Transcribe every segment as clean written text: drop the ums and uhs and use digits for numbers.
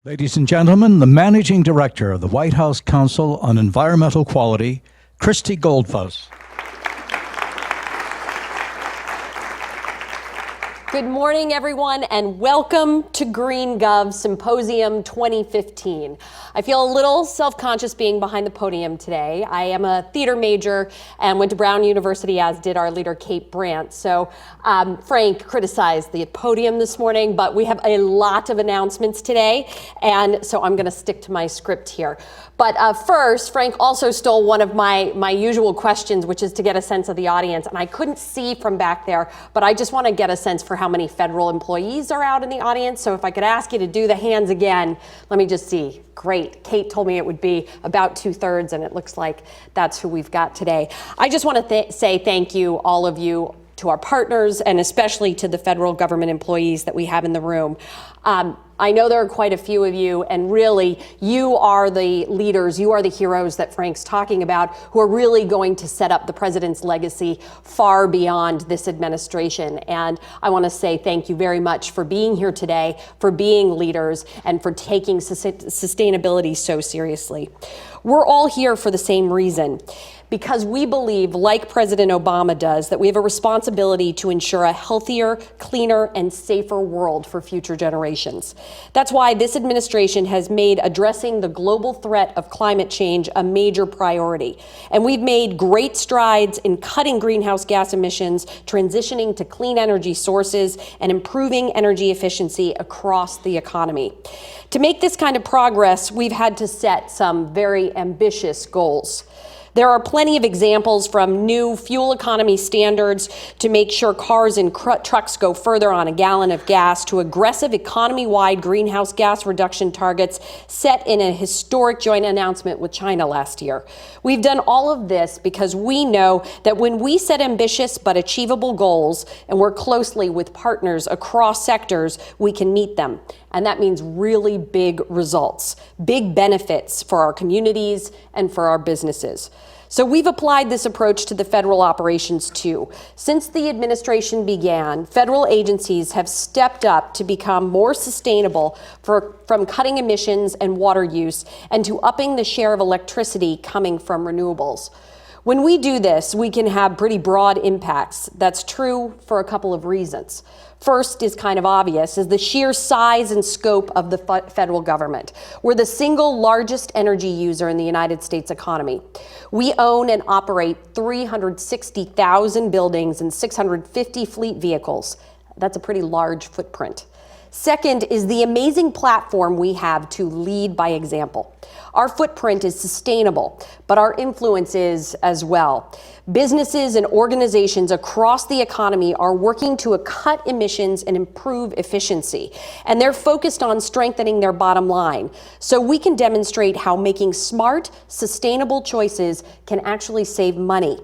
Ladies and gentlemen, the Managing Director of the White House Council on Environmental Quality, Christy Goldfuss. Good morning, everyone, and welcome to GreenGov Symposium 2015. I feel a little self-conscious being behind the podium today. I am a theater major and went to Brown University, as did our leader, Kate Brandt. So Frank criticized the podium this morning, but we have a lot of announcements today, and so I'm going to stick to my script here. But first, Frank also stole one of my usual questions, which is to get a sense of the audience. And I couldn't see from back there, but I just want to get a sense for how many federal employees are out in the audience. So if I could ask you to do the hands again, let me just see. Great. Kate told me it would be about 2/3, and it looks like that's who we've got today. I just want to say thank you, all of you, to our partners, and especially to the federal government employees that we have in the room. I know there are quite a few of you, and really, you are the leaders, you are the heroes that Frank's talking about, who are really going to set up the president's legacy far beyond this administration. And I want to say thank you very much for being here today, for being leaders, and for taking sustainability so seriously. We're all here for the same reason, because we believe, like President Obama does, that we have a responsibility to ensure a healthier, cleaner, and safer world for future generations. That's why this administration has made addressing the global threat of climate change a major priority. And we've made great strides in cutting greenhouse gas emissions, transitioning to clean energy sources, and improving energy efficiency across the economy. To make this kind of progress, we've had to set some very ambitious goals. There are plenty of examples, from new fuel economy standards to make sure cars and trucks go further on a gallon of gas, to aggressive economy-wide greenhouse gas reduction targets set in a historic joint announcement with China last year. We've done all of this because we know that when we set ambitious but achievable goals and work closely with partners across sectors, we can meet them. And that means really big results, big benefits for our communities and for our businesses. So we've applied this approach to the federal operations too. Since the administration began, federal agencies have stepped up to become more sustainable, from cutting emissions and water use, and to upping the share of electricity coming from renewables. When we do this, we can have pretty broad impacts. That's true for a couple of reasons. First is kind of obvious, is the sheer size and scope of the federal government. We're the single largest energy user in the United States economy. We own and operate 360,000 buildings and 650 fleet vehicles. That's a pretty large footprint. Second is the amazing platform we have to lead by example. Our footprint is sustainable, but our influence is as well. Businesses and organizations across the economy are working to cut emissions and improve efficiency, and they're focused on strengthening their bottom line. So we can demonstrate how making smart, sustainable choices can actually save money.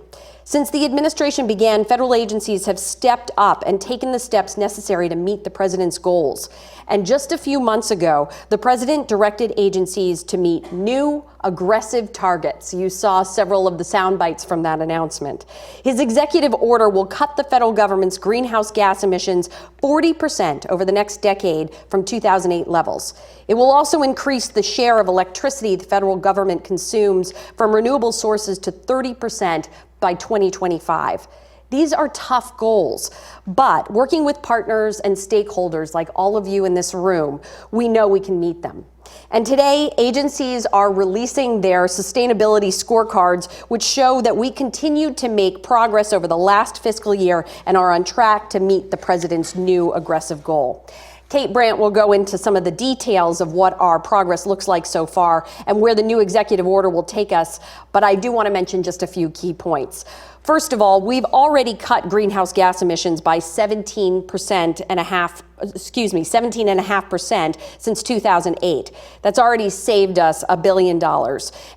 Since the administration began, federal agencies have stepped up and taken the steps necessary to meet the president's goals. And just a few months ago, the president directed agencies to meet new, aggressive targets. You saw several of the sound bites from that announcement. His executive order will cut the federal government's greenhouse gas emissions 40% over the next decade from 2008 levels. It will also increase the share of electricity the federal government consumes from renewable sources to 30% by 2025. These are tough goals, but working with partners and stakeholders like all of you in this room, we know we can meet them. And today, agencies are releasing their sustainability scorecards, which show that we continued to make progress over the last fiscal year and are on track to meet the president's new aggressive goal. Kate Brandt will go into some of the details of what our progress looks like so far and where the new executive order will take us, but I do want to mention just a few key points. First of all, we've already cut greenhouse gas emissions by 17.5% since 2008. That's already saved us $1 billion.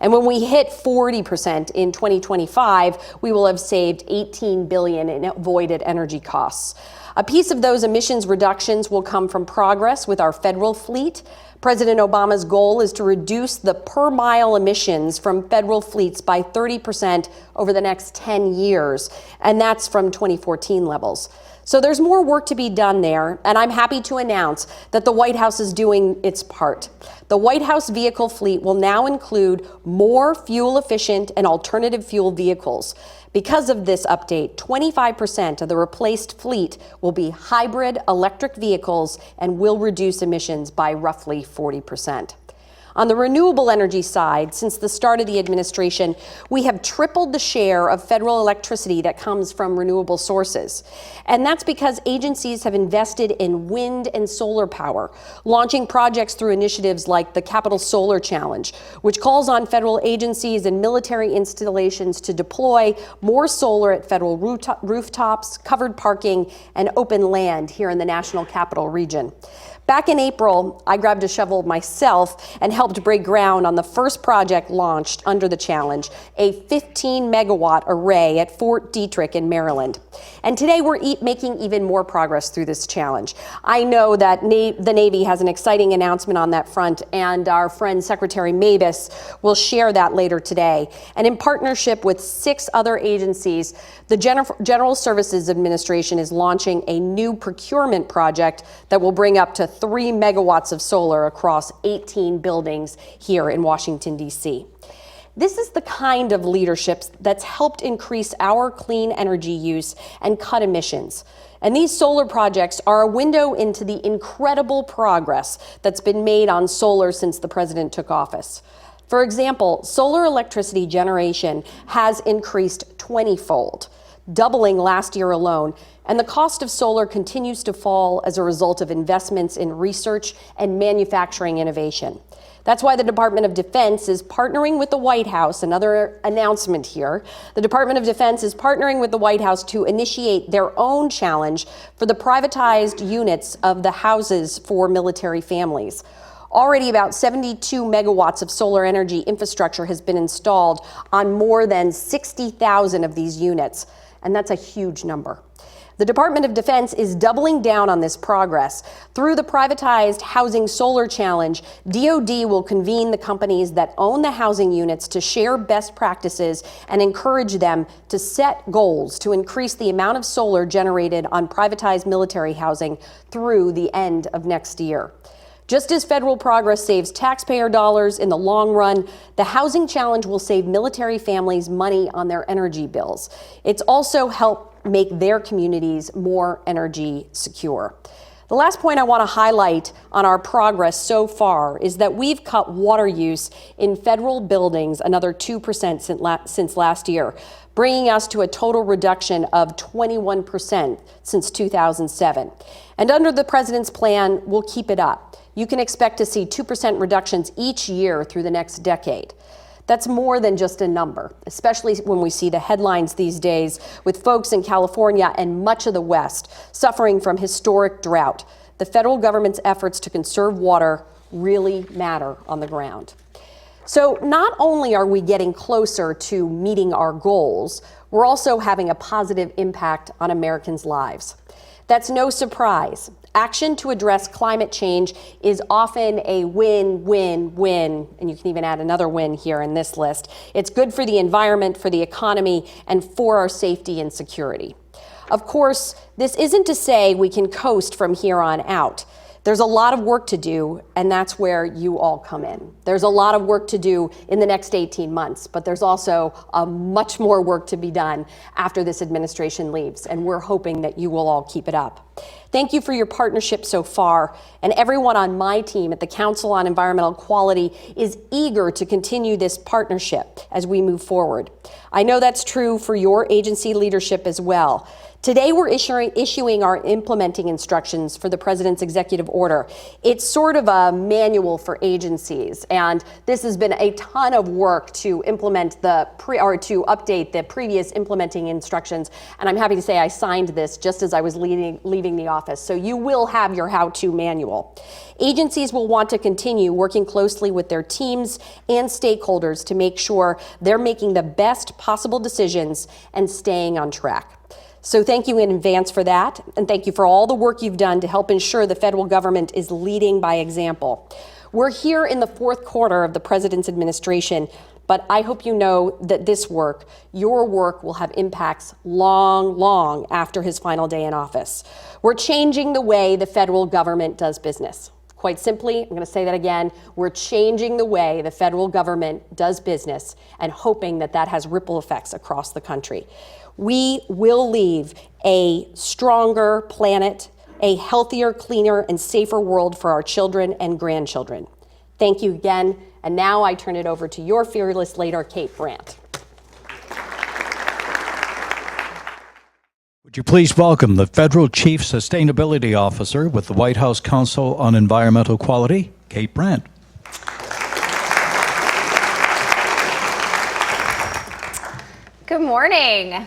And when we hit 40% in 2025, we will have saved $18 billion in avoided energy costs. A piece of those emissions reductions will come from progress with our federal fleet. President Obama's goal is to reduce the per-mile emissions from federal fleets by 30% over the next 10 years, and that's from 2014 levels. So there's more work to be done there, and I'm happy to announce that the White House is doing its part. The White House vehicle fleet will now include more fuel-efficient and alternative fuel vehicles. Because of this update, 25% of the replaced fleet will be hybrid electric vehicles and will reduce emissions by roughly 40%. On the renewable energy side, since the start of the administration, we have tripled the share of federal electricity that comes from renewable sources. And that's because agencies have invested in wind and solar power, launching projects through initiatives like the Capital Solar Challenge, which calls on federal agencies and military installations to deploy more solar at federal rooftops, covered parking, and open land here in the National Capital Region. Back in April, I grabbed a shovel myself and helped break ground on the first project launched under the challenge, a 15-megawatt array at Fort Detrick in Maryland. And today we're making even more progress through this challenge. I know that the Navy has an exciting announcement on that front, and our friend Secretary Mabus will share that later today. And in partnership with 6 other agencies, the General Services Administration is launching a new procurement project that will bring up to 3 megawatts of solar across 18 buildings here in Washington, D.C. This is the kind of leadership that's helped increase our clean energy use and cut emissions. And these solar projects are a window into the incredible progress that's been made on solar since the president took office. For example, solar electricity generation has increased 20-fold, doubling last year alone, and the cost of solar continues to fall as a result of investments in research and manufacturing innovation. That's why the Department of Defense is partnering with the White House, another announcement here. The Department of Defense is partnering with the White House to initiate their own challenge for the privatized units of the houses for military families. Already about 72 megawatts of solar energy infrastructure has been installed on more than 60,000 of these units, and that's a huge number. The Department of Defense is doubling down on this progress. Through the privatized Housing Solar Challenge, DoD will convene the companies that own the housing units to share best practices and encourage them to set goals to increase the amount of solar generated on privatized military housing through the end of next year. Just as federal progress saves taxpayer dollars in the long run, the Housing Challenge will save military families money on their energy bills. It's also helped make their communities more energy secure. The last point I want to highlight on our progress so far is that we've cut water use in federal buildings another 2% since last year, bringing us to a total reduction of 21% since 2007. And under the president's plan, we'll keep it up. You can expect to see 2% reductions each year through the next decade. That's more than just a number, especially when we see the headlines these days with folks in California and much of the West suffering from historic drought. The federal government's efforts to conserve water really matter on the ground. So not only are we getting closer to meeting our goals, we're also having a positive impact on Americans' lives. That's no surprise. Action to address climate change is often a win-win-win, and you can even add another win here in this list. It's good for the environment, for the economy, and for our safety and security. Of course, this isn't to say we can coast from here on out. There's a lot of work to do, and that's where you all come in. There's a lot of work to do in the next 18 months, but there's also much more work to be done after this administration leaves, and we're hoping that you will all keep it up. Thank you for your partnership so far, and everyone on my team at the Council on Environmental Quality is eager to continue this partnership as we move forward. I know that's true for your agency leadership as well. Today, we're issuing our implementing instructions for the President's executive order. It's sort of a manual for agencies, and this has been a ton of work to implement to update the previous implementing instructions. And I'm happy to say I signed this just as I was leaving the office. So you will have your how-to manual. Agencies will want to continue working closely with their teams and stakeholders to make sure they're making the best possible decisions and staying on track. So thank you in advance for that, and thank you for all the work you've done to help ensure the federal government is leading by example. We're here in the fourth quarter of the president's administration, But I hope you know that this work, your work, will have impacts long, long after his final day in office. We're changing the way the federal government does business. Quite simply, I'm going to say that again, we're changing the way the federal government does business and hoping that that has ripple effects across the country. We will leave a stronger planet, a healthier, cleaner, and safer world for our children and grandchildren. Thank you again. And now I turn it over to your fearless leader, Kate Brandt. Would you please welcome the Federal Chief Sustainability Officer with the White House Council on Environmental Quality, Kate Brandt. Good morning.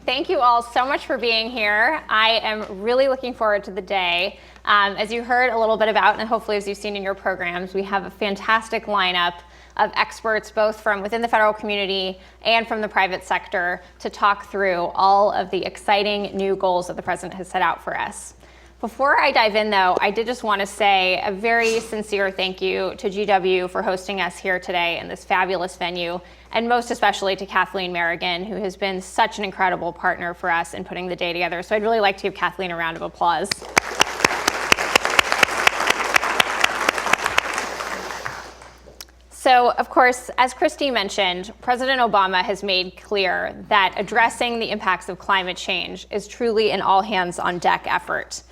Thank you all so much for being here. I am really looking forward to the day. As you heard a little bit about, and hopefully as you've seen in your programs, we have a fantastic lineup of experts, both from within the federal community and from the private sector, to talk through all of the exciting new goals that the president has set out for us. Before I dive in, though, I did just want to say a very sincere thank you to GW for hosting us here today in this fabulous venue, and most especially to Kathleen Merrigan, who has been such an incredible partner for us in putting the day together. So I'd really like to give Kathleen a round of applause. So, of course, as Christy mentioned, President Obama has made clear that addressing the impacts of climate change is truly an all-hands-on-deck effort.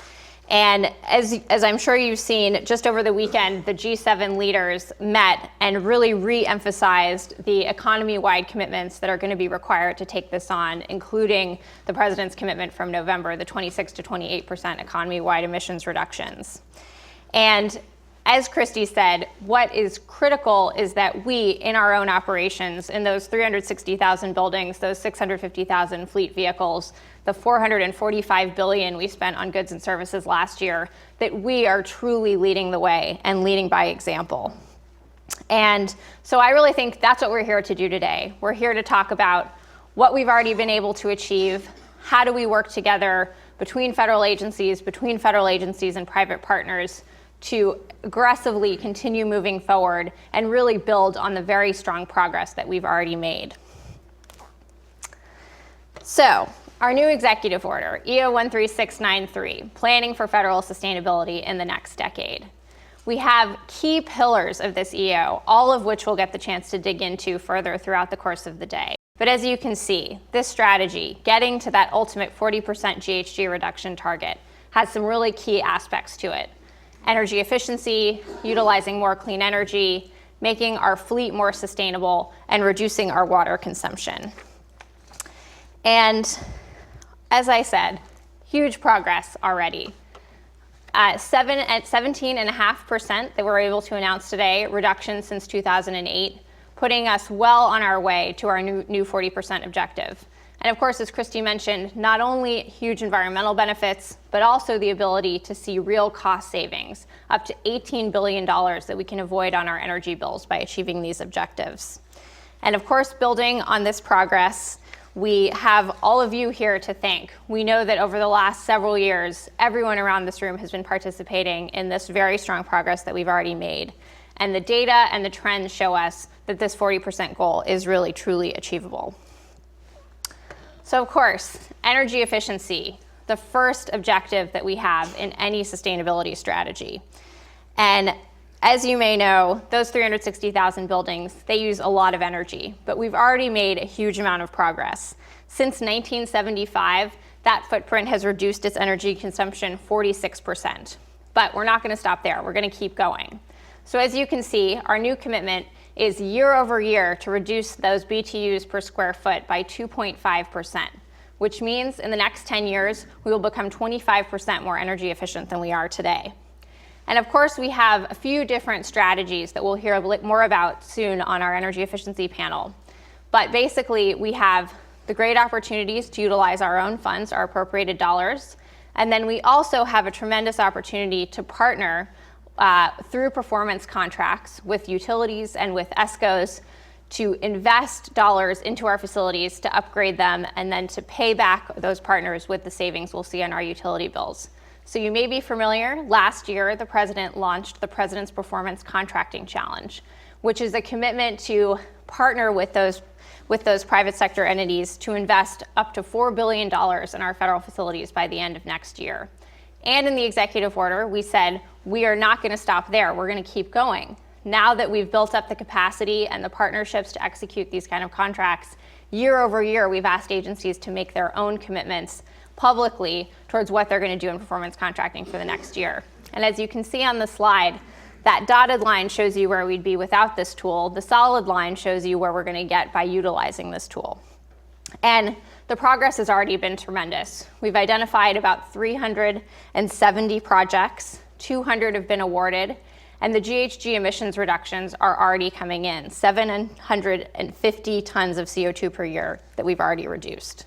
And as I'm sure you've seen, just over the weekend, the G7 leaders met and really re-emphasized the economy-wide commitments that are going to be required to take this on, including the president's commitment from November, the 26 to 28% economy-wide emissions reductions. And as Christy said, what is critical is that we, in our own operations, in those 360,000 buildings, those 650,000 fleet vehicles, the $445 billion we spent on goods and services last year, that we are truly leading the way and leading by example. And so I really think that's what we're here to do today. We're here to talk about what we've already been able to achieve, how do we work together between federal agencies and private partners to aggressively continue moving forward and really build on the very strong progress that we've already made. So, our new executive order, EO 13693, Planning for Federal Sustainability in the Next Decade. We have key pillars of this EO, all of which we'll get the chance to dig into further throughout the course of the day. But as you can see, this strategy, getting to that ultimate 40% GHG reduction target, has some really key aspects to it. Energy efficiency, utilizing more clean energy, making our fleet more sustainable, and reducing our water consumption. And as I said, huge progress already. 17.5% that we're able to announce today, reduction since 2008, putting us well on our way to our new 40% objective. And of course, as Christy mentioned, not only huge environmental benefits, but also the ability to see real cost savings, up to $18 billion that we can avoid on our energy bills by achieving these objectives. And of course, building on this progress, we have all of you here to thank. We know that over the last several years, everyone around this room has been participating in this very strong progress that we've already made. And the data and the trends show us that this 40% goal is really, truly achievable. So of course, energy efficiency, the first objective that we have in any sustainability strategy. And as you may know, those 360,000 buildings, they use a lot of energy, but we've already made a huge amount of progress. Since 1975, that footprint has reduced its energy consumption 46%. But we're not going to stop there. We're going to keep going. So as you can see, our new commitment is year over year to reduce those BTUs per square foot by 2.5%, which means in the next 10 years, we will become 25% more energy efficient than we are today. And of course, we have a few different strategies that we'll hear a bit more about soon on our energy efficiency panel. But basically, we have the great opportunities to utilize our own funds, our appropriated dollars. And then we also have a tremendous opportunity to partner through performance contracts with utilities and with ESCOs to invest dollars into our facilities to upgrade them and then to pay back those partners with the savings we'll see on our utility bills. So you may be familiar, last year the president launched the President's Performance Contracting Challenge, which is a commitment to partner with those private sector entities to invest up to $4 billion in our federal facilities by the end of next year. And in the executive order, we said we are not going to stop there. We're going to keep going. Now that we've built up the capacity and the partnerships to execute these kind of contracts, year over year, we've asked agencies to make their own commitments publicly towards what they're going to do in performance contracting for the next year. And as you can see on the slide, that dotted line shows you where we'd be without this tool. The solid line shows you where we're going to get by utilizing this tool. And the progress has already been tremendous. We've identified about 370 projects, 200 have been awarded, and the GHG emissions reductions are already coming in, 750 tons of CO2 per year that we've already reduced.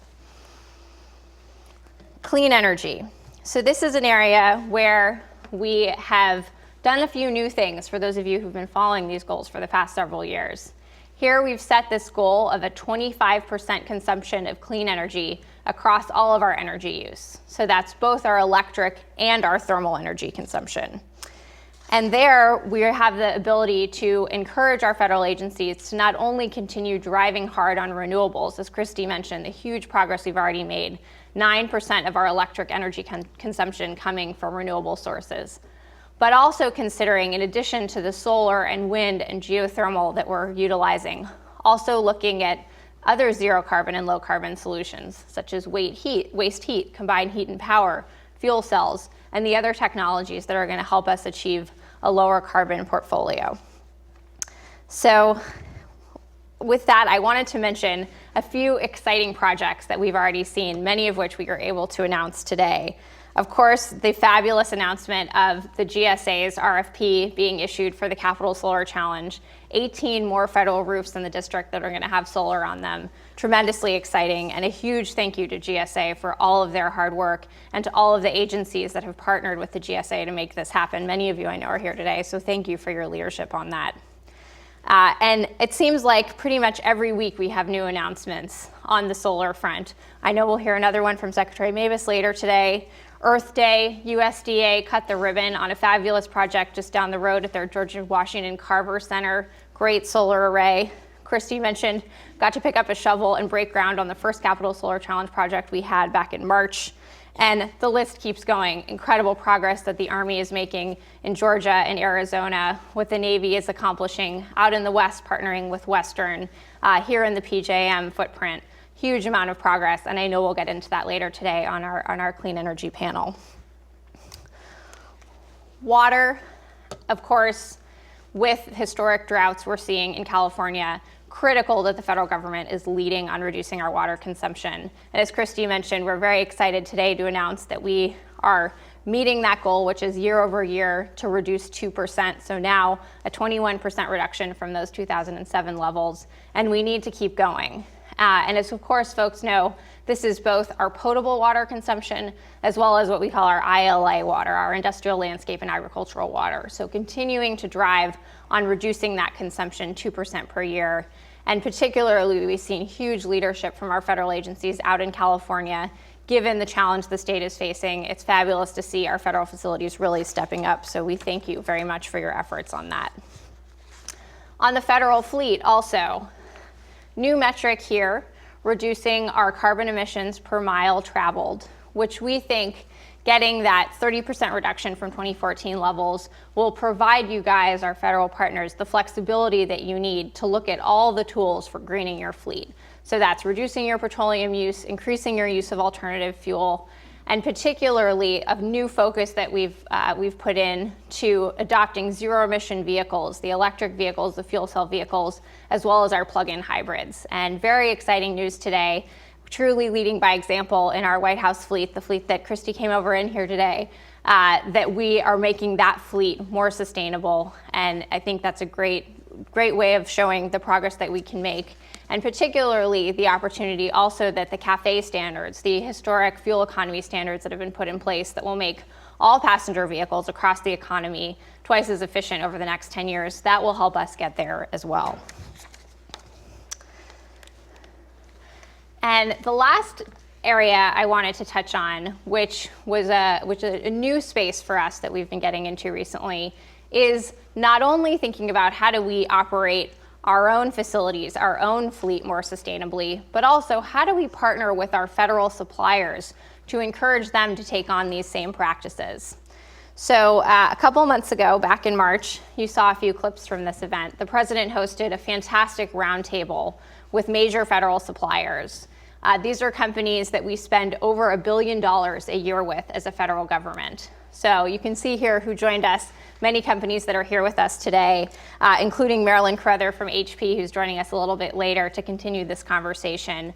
Clean energy. So this is an area where we have done a few new things for those of you who've been following these goals for the past several years. Here we've set this goal of a 25% consumption of clean energy across all of our energy use. So that's both our electric and our thermal energy consumption. And there we have the ability to encourage our federal agencies to not only continue driving hard on renewables, as Christy mentioned, the huge progress we've already made, 9% of our electric energy consumption coming from renewable sources, but also considering, in addition to the solar and wind and geothermal that we're utilizing, also looking at other zero carbon and low carbon solutions, such as waste heat, combined heat and power, fuel cells, and the other technologies that are going to help us achieve a lower carbon portfolio. So with that, I wanted to mention a few exciting projects that we've already seen, many of which we are able to announce today. Of course, the fabulous announcement of the GSA's RFP being issued for the Capital Solar Challenge, 18 more federal roofs in the district that are going to have solar on them. Tremendously exciting, and a huge thank you to GSA for all of their hard work and to all of the agencies that have partnered with the GSA to make this happen. Many of you I know are here today, so thank you for your leadership on that. And it seems like pretty much every week we have new announcements on the solar front. I know we'll hear another one from Secretary Mavis later today. Earth Day, USDA cut the ribbon on a fabulous project just down the road at their George Washington Carver Center. Great solar array. Christy mentioned, got to pick up a shovel and break ground on the first Capital Solar Challenge project we had back in March. And the list keeps going. Incredible progress that the Army is making in Georgia and Arizona, what the Navy is accomplishing out in the West, partnering with Western, here in the PJM footprint. Huge amount of progress, and I know we'll get into that later today on our clean energy panel. Water, of course, with historic droughts we're seeing in California, critical that the federal government is leading on reducing our water consumption. And as Christy mentioned, we're very excited today to announce that we are meeting that goal, which is year over year to reduce 2%. So now a 21% reduction from those 2007 levels, and we need to keep going. And as of course folks know, this is both our potable water consumption as well as what we call our ILA water, our industrial, landscape, and agricultural water. So continuing to drive on reducing that consumption 2% per year. And particularly, we've seen huge leadership from our federal agencies out in California. Given the challenge the state is facing, it's fabulous to see our federal facilities really stepping up. So we thank you very much for your efforts on that. On the federal fleet also, new metric here, reducing our carbon emissions per mile traveled, which we think getting that 30% reduction from 2014 levels will provide you guys, our federal partners, the flexibility that you need to look at all the tools for greening your fleet. So that's reducing your petroleum use, increasing your use of alternative fuel, and particularly a new focus that we've put in to adopting zero emission vehicles, the electric vehicles, the fuel cell vehicles, as well as our plug-in hybrids. And very exciting news today, truly leading by example in our White House fleet, the fleet that Christy came over in here today, that we are making that fleet more sustainable. And I think that's a great way of showing the progress that we can make. And particularly the opportunity also that the CAFE standards, the historic fuel economy standards that have been put in place that will make all passenger vehicles across the economy twice as efficient over the next 10 years, that will help us get there as well. And the last area I wanted to touch on, which is a new space for us that we've been getting into recently, is not only thinking about how do we operate our own facilities, our own fleet more sustainably, but also how do we partner with our federal suppliers to encourage them to take on these same practices. So a couple months ago, back in March, you saw a few clips from this event. The president hosted a fantastic roundtable with major federal suppliers. These are companies that we spend over $1 billion a year with as a federal government. So you can see here who joined us, many companies that are here with us today, including Marilyn Carruthers from HP, who's joining us a little bit later to continue this conversation.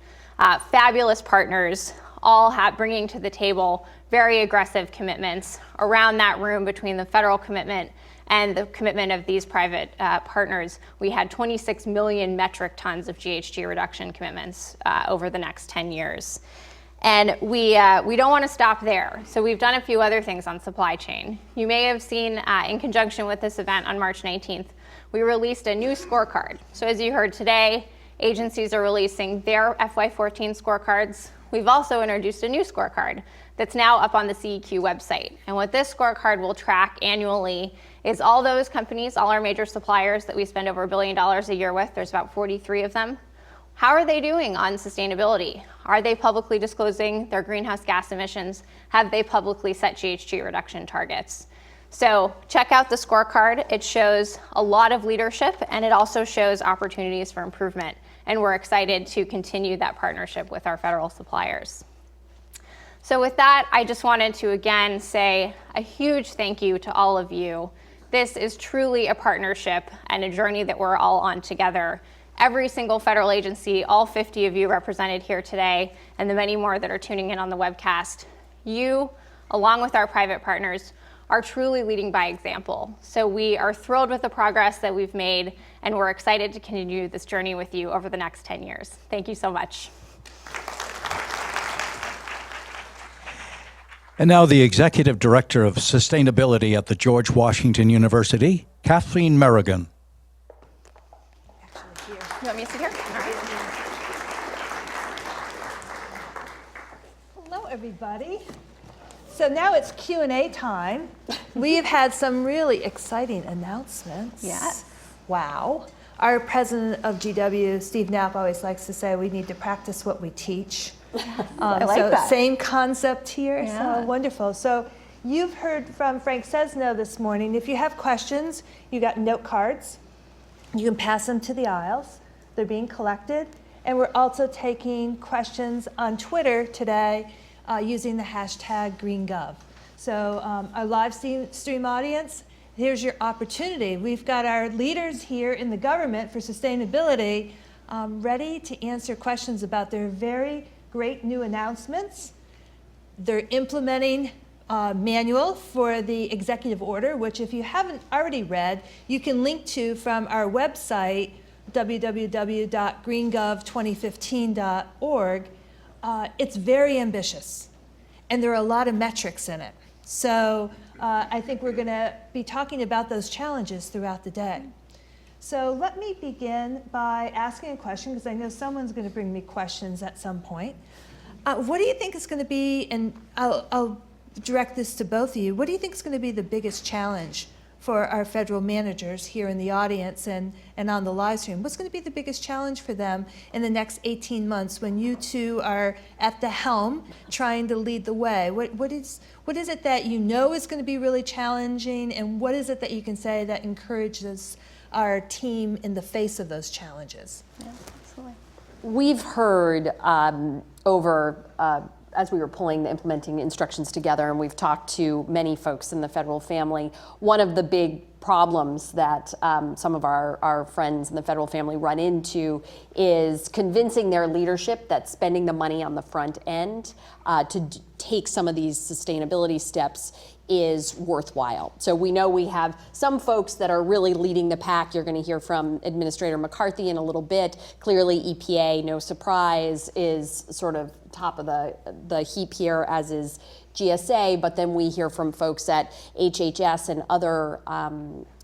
Fabulous partners, all bringing to the table very aggressive commitments. Around that room between the federal commitment and the commitment of these private partners, we had 26 million metric tons of GHG reduction commitments over the next 10 years. And we don't want to stop there. So we've done a few other things on supply chain. You may have seen in conjunction with this event on March 19th, we released a new scorecard. So as you heard today, agencies are releasing their FY14 scorecards. We've also introduced a new scorecard that's now up on the CEQ website. And what this scorecard will track annually is all those companies, all our major suppliers that we spend over $1 billion a year with, there's about 43 of them. How are they doing on sustainability? Are they publicly disclosing their greenhouse gas emissions? Have they publicly set GHG reduction targets? So check out the scorecard. It shows a lot of leadership, and it also shows opportunities for improvement. And we're excited to continue that partnership with our federal suppliers. So with that, I just wanted to again say a huge thank you to all of you. This is truly a partnership and a journey that we're all on together. Every single federal agency, all 50 of you represented here today, and the many more that are tuning in on the webcast, you, along with our private partners, are truly leading by example. So we are thrilled with the progress that we've made, and we're excited to continue this journey with you over the next 10 years. Thank you so much. And now the Executive Director of Sustainability at the George Washington University, Kathleen Merrigan. You want me to sit here? Hello, everybody. So now it's Q&A time. We've had some really exciting announcements. Yes. Wow. Our president of GW, Steve Knapp, always likes to say we need to practice what we teach. I like so that. Same concept here, Yeah. so wonderful. So you've heard from Frank Sesno this morning. If you have questions, you got note cards. You can pass them to the aisles. They're being collected. And we're also taking questions on Twitter today using the hashtag GreenGov. So our live stream audience, here's your opportunity. We've got our leaders here in the government for sustainability ready to answer questions about their very great new announcements. They're implementing manual for the executive order, which if you haven't already read, you can link to from our website, www.greengov2015.org. It's very ambitious, and there are a lot of metrics in it. So I think we're going to be talking about those challenges throughout the day. So let me begin by asking a question, because I know someone's going to bring me questions at some point. What do you think is going to be, and I'll direct this to both of you, what do you think is going to be the biggest challenge for our federal managers here in the audience and on the live stream? What's going to be the biggest challenge for them in the next 18 months when you two are at the helm trying to lead the way? What is it that you know is going to be really challenging, and what is it that you can say that encourages our team in the face of those challenges? Yeah, absolutely. We've heard as we were pulling the implementing instructions together, and we've talked to many folks in the federal family, one of the big problems that some of our friends in the federal family run into is convincing their leadership that spending the money on the front end to take some of these sustainability steps is worthwhile. So we know we have some folks that are really leading the pack. You're going to hear from Administrator McCarthy in a little bit. Clearly EPA, no surprise, is sort of top of the heap here, as is GSA, but then we hear from folks at HHS and other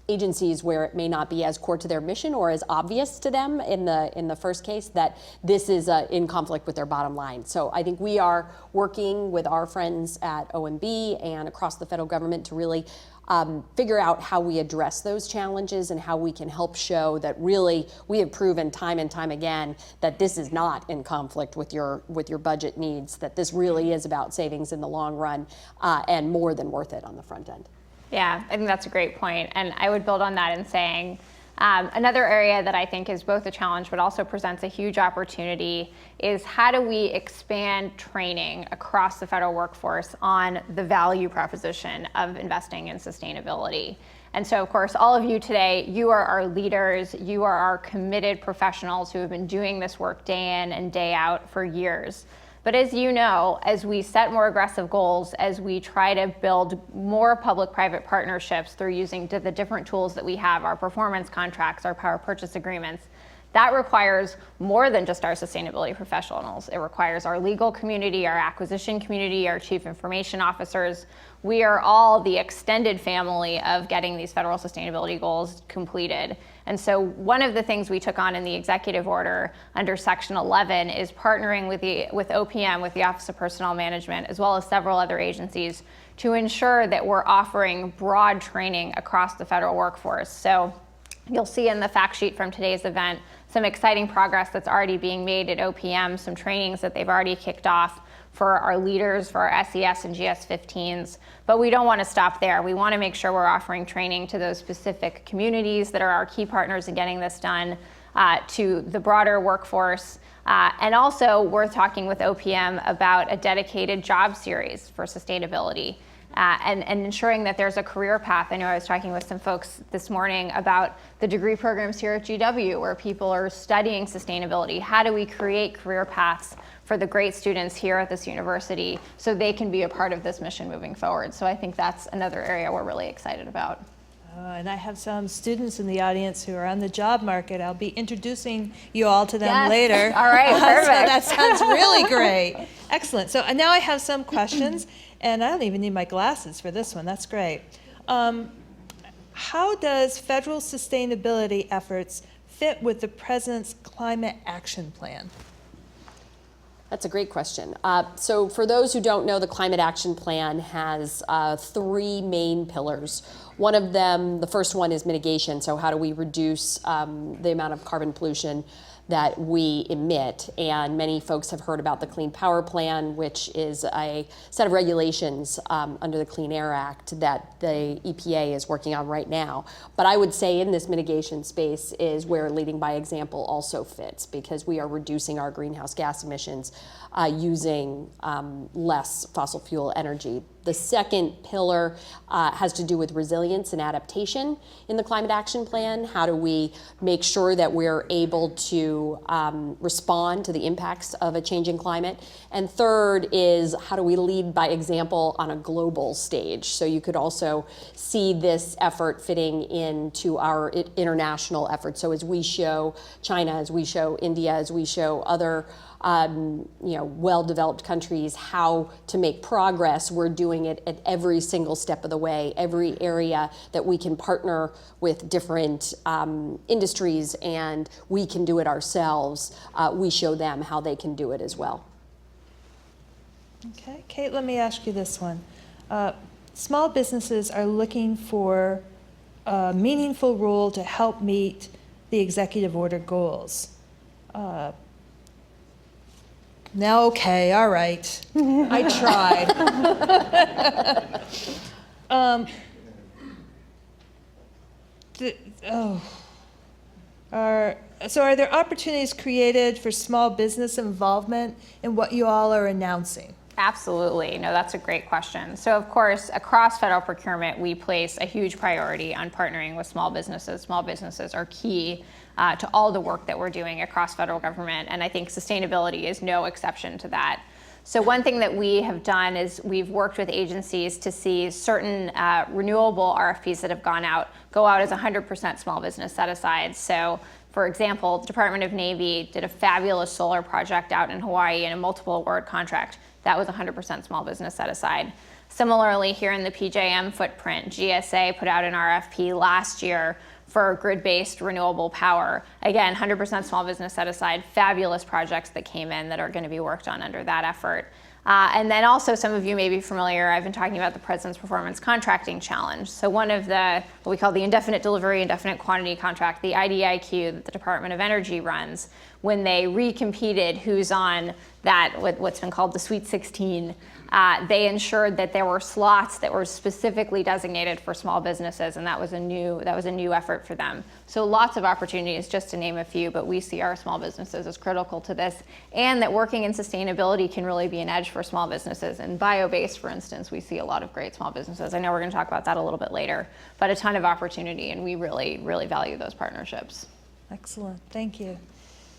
agencies where it may not be as core to their mission or as obvious to them in the first case that this is in conflict with their bottom line. So I think we are working with our friends at OMB and across the federal government to really figure out how we address those challenges and how we can help show that really we have proven time and time again that this is not in conflict with your budget needs, that this really is about savings in the long run and more than worth it on the front end. Yeah, I think that's a great point. And I would build on that in saying another area that I think is both a challenge but also presents a huge opportunity is how do we expand training across the federal workforce on the value proposition of investing in sustainability. And so, of course, all of you today, you are our leaders, you are our committed professionals who have been doing this work day in and day out for years. But as you know, as we set more aggressive goals, as we try to build more public-private partnerships through using the different tools that we have, our performance contracts, our power purchase agreements, that requires more than just our sustainability professionals. It requires our legal community, our acquisition community, our chief information officers. We are all the extended family of getting these federal sustainability goals completed. And so one of the things we took on in the executive order under Section 11 is partnering with OPM, with the Office of Personnel Management, as well as several other agencies to ensure that we're offering broad training across the federal workforce. So you'll see in the fact sheet from today's event some exciting progress that's already being made at OPM, some trainings that they've already kicked off for our leaders, for our SES and GS-15s. But we don't want to stop there. We want to make sure we're offering training to those specific communities that are our key partners in getting this done, to the broader workforce. And also, we're talking with OPM about a dedicated job series for sustainability. And ensuring that there's a career path. I know I was talking with some folks this morning about the degree programs here at GW where people are studying sustainability. How do we create career paths for the great students here at this university so they can be a part of this mission moving forward? So I think that's another area we're really excited about. And I have some students in the audience who are on the job market. I'll be introducing you all to them Yes. later. All right, perfect. So that sounds really great. Excellent. So now I have some questions, and I don't even need my glasses for this one. That's great. How does federal sustainability efforts fit with the President's Climate Action Plan? That's a great question. So for those who don't know, the Climate Action Plan has 3 main pillars. One of them, the first one, is mitigation. So how do we reduce the amount of carbon pollution that we emit? And many folks have heard about the Clean Power Plan, which is a set of regulations under the Clean Air Act that the EPA is working on right now. But I would say in this mitigation space is where leading by example also fits, because we are reducing our greenhouse gas emissions using less fossil fuel energy. The second pillar has to do with resilience and adaptation in the Climate Action Plan. How do we make sure that we're able to respond to the impacts of a changing climate? And third is how do we lead by example on a global stage? So you could also see this effort fitting into our international efforts. So as we show China, as we show India, as we show other well-developed countries how to make progress, we're doing it at every single step of the way, every area that we can partner with different industries and we can do it ourselves, we show them how they can do it as well. Okay, Kate, let me ask you this one. Small businesses are looking for a meaningful role to help meet the executive order goals. Now, okay, all right. I tried. So are there opportunities created for small business involvement in what you all are announcing? Absolutely. No, that's a great question. So of course, across federal procurement, we place a huge priority on partnering with small businesses. Small businesses are key to all the work that we're doing across federal government, and I think sustainability is no exception to that. So one thing that we have done is we've worked with agencies to see certain renewable RFPs that have go out as 100% small business set-asides. So for example, the Department of Navy did a fabulous solar project out in Hawaii in a multiple award contract. That was 100% small business set aside. Similarly, here in the PJM footprint, GSA put out an RFP last year for grid-based renewable power. Again, 100% small business set aside, fabulous projects that came in that are going to be worked on under that effort. And then also some of you may be familiar, I've been talking about the President's Performance Contracting Challenge. So one of the, what we call the indefinite delivery, indefinite quantity contract, the IDIQ that the Department of Energy runs, when they recompeted who's on that, what's been called the Sweet 16, they ensured that there were slots that were specifically designated for small businesses, and that was a new effort for them. So lots of opportunities, just to name a few, but we see our small businesses as critical to this, and that working in sustainability can really be an edge for small businesses. And bio-based, for instance, we see a lot of great small businesses. I know we're going to talk about that a little bit later, but a ton of opportunity, and we really, really value those partnerships. Excellent, thank you.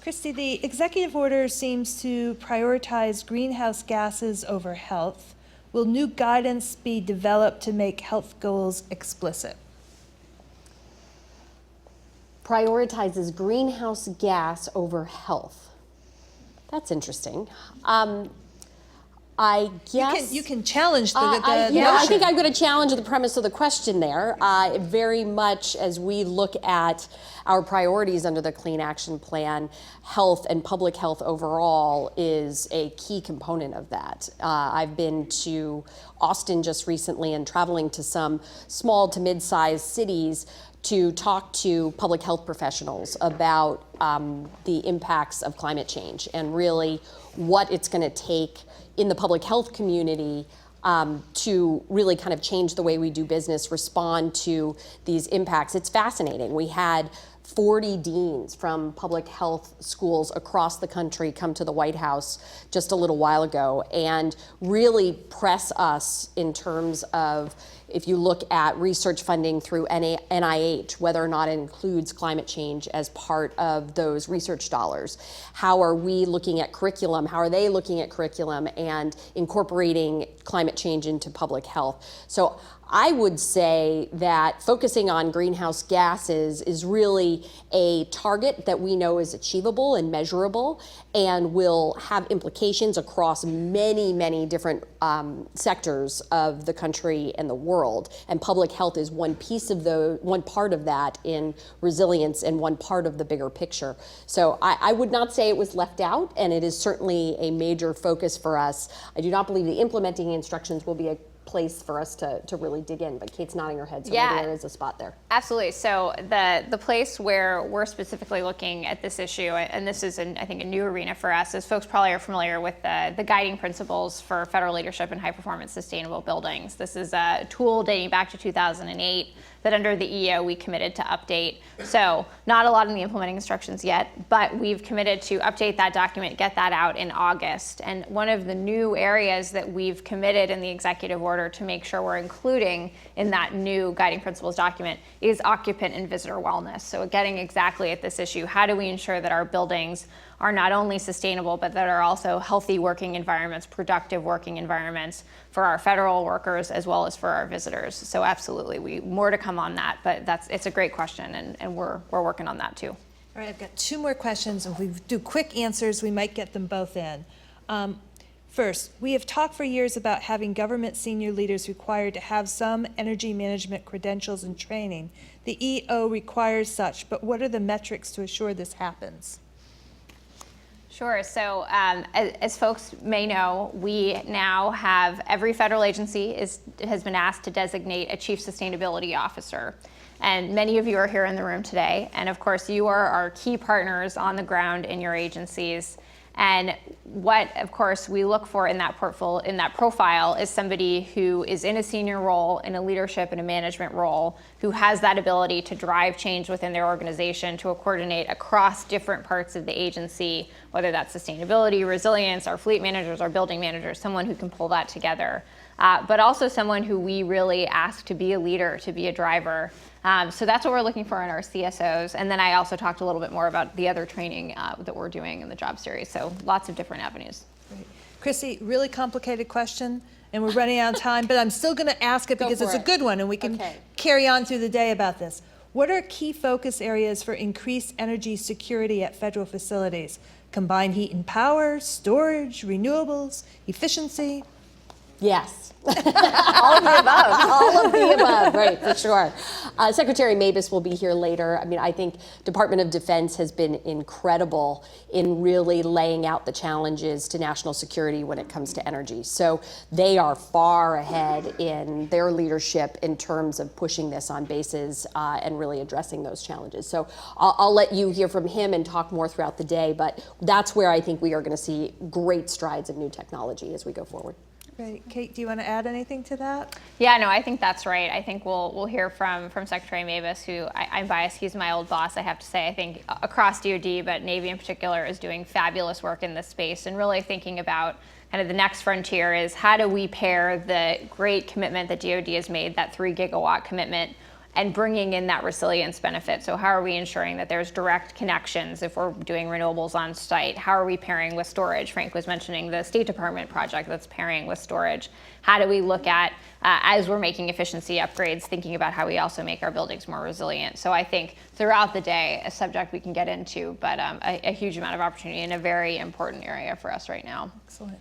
Christy, the executive order seems to prioritize greenhouse gases over health. Will new guidance be developed to make health goals explicit? Prioritizes greenhouse gas over health. That's interesting. I guess you can challenge the I notion. think I'm going to challenge the premise of the question there. Very much as we look at our priorities under the Clean Action Plan, health and public health overall is a key component of that. I've been to Austin just recently and traveling to some small to mid-sized cities to talk to public health professionals about the impacts of climate change and really what it's going to take in the public health community to really kind of change the way we do business, respond to these impacts. It's fascinating. We had 40 deans from public health schools across the country come to the White House just a little while ago and really press us in terms of, if you look at research funding through NIH, whether or not it includes climate change as part of those research dollars. How are we looking at curriculum? How are they looking at curriculum and incorporating climate change into public health? So I would say that focusing on greenhouse gases is really a target that we know is achievable and measurable and will have implications across many, many different sectors of the country and the world. And public health is one piece of one part of that in resilience and one part of the bigger picture. So I would not say it was left out, and it is certainly a major focus for us. I do not believe the implementing instructions will be a place for us to really dig in, but Kate's nodding her head, so maybe there is a spot there. Absolutely. So the place where we're specifically looking at this issue, and this is, I think, a new arena for us, is folks probably are familiar with the guiding principles for federal leadership in high-performance sustainable buildings. This is a tool dating back to 2008 that under the EO we committed to update. So not a lot in the implementing instructions yet, but we've committed to update that document, get that out in August. And one of the new areas that we've committed in the executive order to make sure we're including in that new guiding principles document is occupant and visitor wellness. So getting exactly at this issue, how do we ensure that our buildings are not only sustainable, but that are also healthy working environments, productive working environments for our federal workers as well as for our visitors. So absolutely, more to come on that, but it's a great question, and we're working on that too. All right, I've got two more questions. If we do quick answers, we might get them both in. First, we have talked for years about having government senior leaders required to have some energy management credentials and training. The EO requires such, but what are the metrics to assure this happens? Sure. So as folks may know, we now have every federal agency has been asked to designate a chief sustainability officer. And many of you are here in the room today. And of course, you are our key partners on the ground in your agencies. And what, of course, we look for in that profile is somebody who is in a senior role, in a leadership and a management role, who has that ability to drive change within their organization, to coordinate across different parts of the agency, whether that's sustainability, resilience, our fleet managers, our building managers, someone who can pull that together. But also someone who we really ask to be a leader, to be a driver. So that's what we're looking for in our CSOs. And then I also talked a little bit more about the other training that we're doing in the job series. So lots of different avenues. Great. Chrissy, really complicated question, and we're running out of time, but I'm still going to ask it because it's a good one, and we can carry on through the day about this. What are key focus areas for increased energy security at federal facilities? Combined heat and power, storage, renewables, efficiency? Yes. All of the above. All of the above, right, for sure. Secretary Mabus will be here later. I mean, I think Department of Defense has been incredible in really laying out the challenges to national security when it comes to energy. So they are far ahead in their leadership in terms of pushing this on bases and really addressing those challenges. So I'll let you hear from him and talk more throughout the day, but that's where I think we are going to see great strides of new technology as we go forward. Great. Kate, do you want to add anything to that? Yeah, no, I think that's right. I think we'll hear from Secretary Mabus, who I'm biased, he's my old boss, I have to say. I think across DoD, but Navy in particular, is doing fabulous work in this space and really thinking about kind of the next frontier is how do we pair the great commitment that DoD has made, that 3 gigawatt commitment, and bringing in that resilience benefit. So how are we ensuring that there's direct connections if we're doing renewables on site? How are we pairing with storage? Frank was mentioning the State Department project that's pairing with storage. How do we look at, as we're making efficiency upgrades, thinking about how we also make our buildings more resilient? So I think throughout the day, a subject we can get into, but a huge amount of opportunity in a very important area for us right now. Excellent.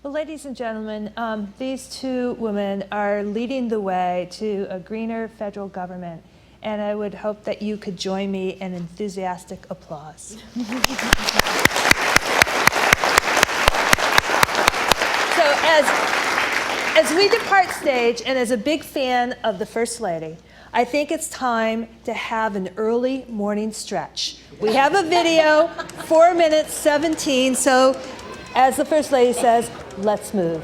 Well, ladies and gentlemen, these two women are leading the way to a greener federal government, and I would hope that you could join me in enthusiastic applause. So as we depart stage, and as a big fan of the First Lady, I think it's time to have an early morning stretch. We have a video, 4 minutes 17, so as the First Lady says, let's move.